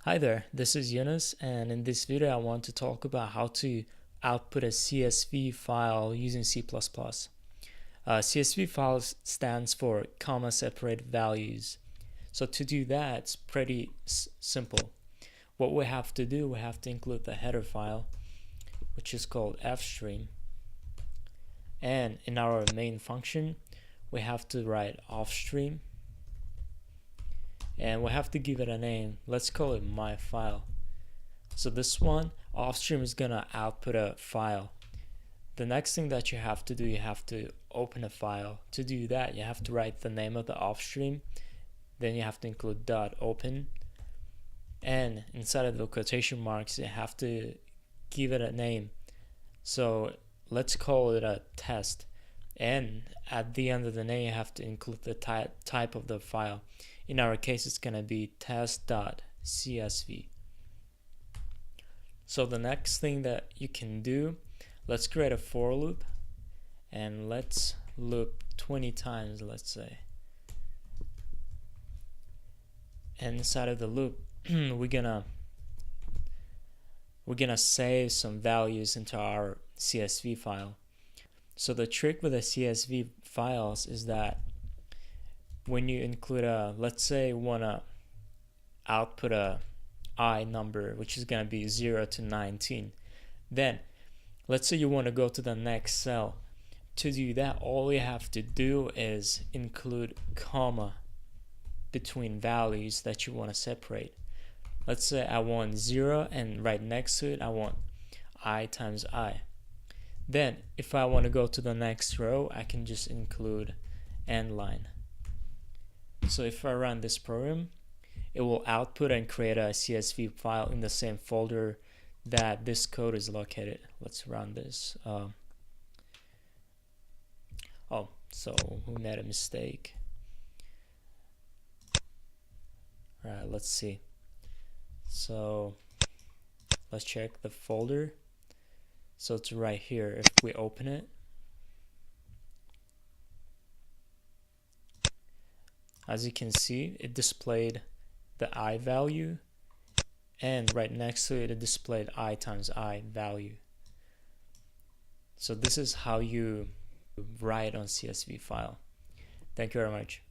Hi there, this is Yunus, and in this video I want to talk about how to output a CSV file using C++. CSV file stands for comma separated values. So to do that, it's pretty simple. What we have to do, we have to include the header file, which is called fstream. And in our main function, we have to write offstream. And we have to give it a name. Let's call it my file. So this one, offstream, is gonna output a file. The next thing that you have to do, you have to open a file. To do that, you have to write the name of the offstream. Then you have to include .open. And inside of the quotation marks, you have to give it a name. So let's call it a test. And at the end of the name, you have to include the type of the file. In our case, it's going to be test.csv. So the next thing that you can do, let's create a for loop and let's loop 20 times, let's say. And inside of the loop, we're gonna save some values into our CSV file. So the trick with the CSV files is that when you include let's say you want to output a I number, which is going to be 0 to 19. Then let's say you want to go to the next cell. To do that, all you have to do is include comma between values that you want to separate. Let's say I want 0, and right next to it I want I times I. Then if I want to go to the next row, I can just include end line. So if I run this program, it will output and create a CSV file in the same folder that this code is located. Let's run this. So we made a mistake. All right, let's see. So let's check the folder. So it's right here. If we open it, as you can see, it displayed the I value, and right next to it, it displayed I times I value. So this is how you write on CSV file. Thank you very much.